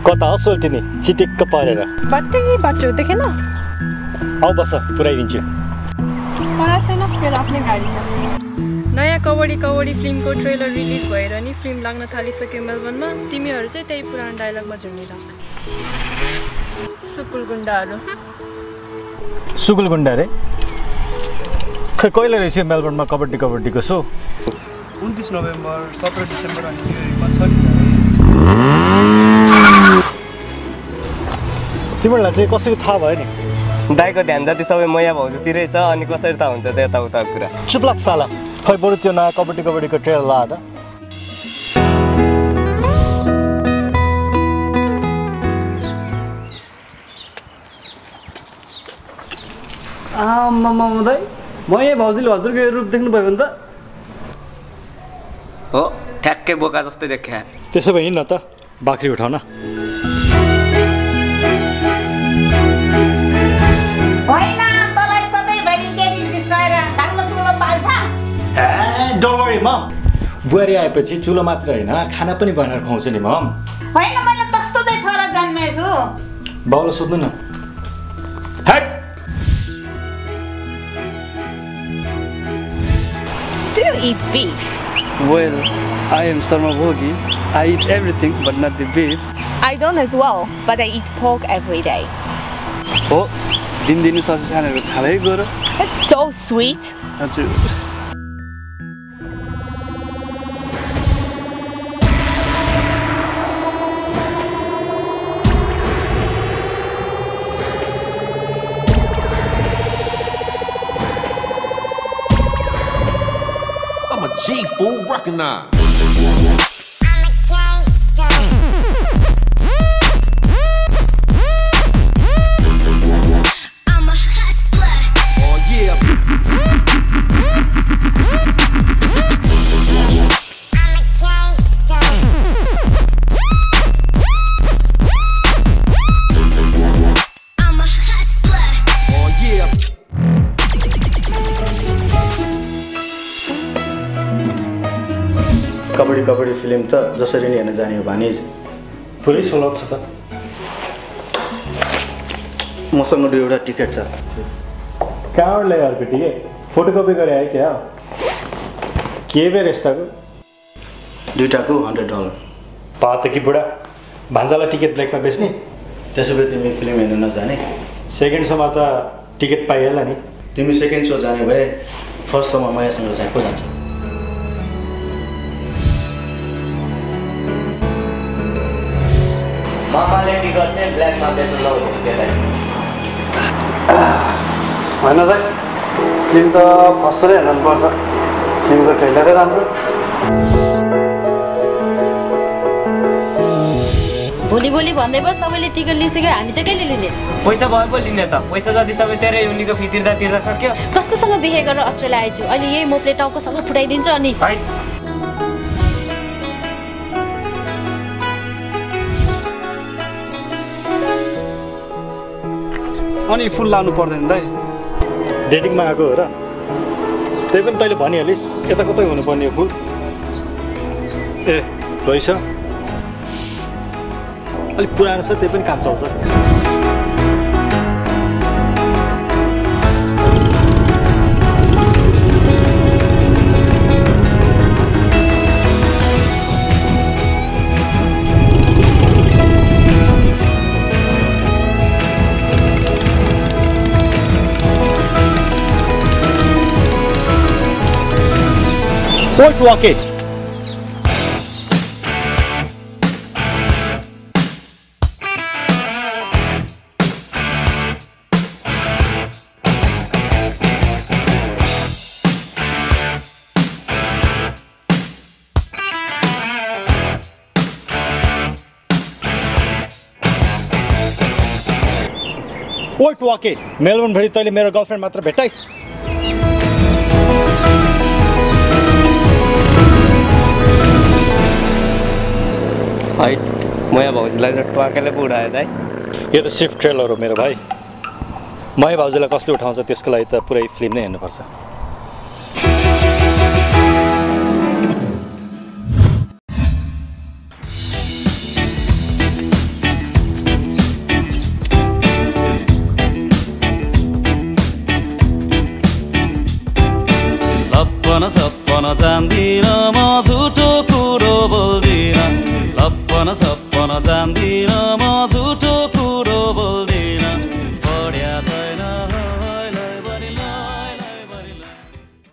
कता सोल्टिनी चिटिक्क परेर बाटो देखेन आऊ बस पुऱ्याइदिन्छु मलाई छैन मेरो आफ्नै गाडी छ नयाँ कबड्डी फिल्मको ट्रेलर रिलिज भएर नि फिल्म लाग्न थालिसक्यो मेलबर्नमा तिमीहरू चाहिँ त्यही पुरानो डायलगमा झुन्डिराख सुकुल गुण्डा रे खै कहिले रहेछ मेलबर्नमा कबड्डीको सो 29 नोभेम्बर 17 डिसेम्बर अनि न्युयोर्कमा छ नि तिमीहरूलाई चाहिँ कसरी थाहा भयो नि दाइको ध्यान जति सबै मैया भाउजूतिरै छ अनि कसरी थाहा हुन्छ त्यो यताउता कुरा चुप लाग साला खै बरु त्यो नयाँ कबड्डीको ट्रेलर ला त दाइ मैया भाउजूले हजुरको यो रूप देख्नुभयो भने त हो ठ्याक्कै बोका जस्तै देखा त्यसो भए हिँड्न त बाख्री उठाउन डोरी मम बुहारी आएपछि चुलो मात्र होइन खाना पनि बनाएर खुवाउँछु नि मम होइन मैले जस्तो चाहिँ छोरा जन्मेछु बाउलाई सोध्नु न Do you eat beef? Well, I am Sarma Bhogi. I eat everything but not the beef. I don't as well, but I eat pork every day. हो दिनदिनै सब्जी खानेको छालै गयो It's so sweet. हजुर I'm a G fool, recognize. I'm a hustler. Oh yeah. I'm a hustler. Oh yeah. Kabaddi film त जसरी नै हेर्न जाने हो भने पुरै सोलक छ त मसँग एउटा टिकट छ कहाँबाट ल्यायो अर्को टिकट फोटोकपी गरे आयो क्या के बेर यस्ताको दुईटाको $100 पात कि बुढा भान्जालाई टिकट ब्ल्याकमा बेच्ने त्यसो भए तिमी फिल्म हेर्न नजाने सेकेन्ड सोमा त टिकट पाइहाल्ला नि तिमी सेकेन्ड सो जाने भए फर्स्ट सोमा मायासँग चाहिँ को जान्छ मामाले टिकट चाहिँ ब्ल्याकमा बेच्नु नहुने त्यसलाई होइन दाइ फिल्म त फर्स्टै हेर्नुपर्छ फिल्मको ट्रेलरै राम्रो भोलि भन्दै भयो सबैले टिकट लिइसक्यो हामी चाहिँ कहिले लिने पैसा भयो पो लिने त पैसा जति सबै तेरै युनिको फी तिर्दा सक्यो कस्तोसँग बिहे गरेर अस्ट्रेलिया आएछु अहिले यही मोपले टाउकोसँग फुटाइदिन्छु अनि फुल लाउनु पर्दैन दाइ डेटिङमा आएको हो र त्यही पनि तैँले भनिहालिस् यता कतै हुनुपर्ने हो फुल ए रहेछ अलिक पुरानो छ त्यही पनि काम चल्छ What rocket? What rocket? Melbourne भरि तैँले मेरो गर्लफ्रेन्ड मात्र भेटाइस् हाइट मया भाउजूलाई त ट्वाकेले पो उठायो दाइ यो त सिफ्ट ट्रेलर हो मेरो भाइ मया भाउजूलाई कसले उठाउँछ त्यसको लागि त पुरै फिल्म नै हेर्नुपर्छ जान्दिन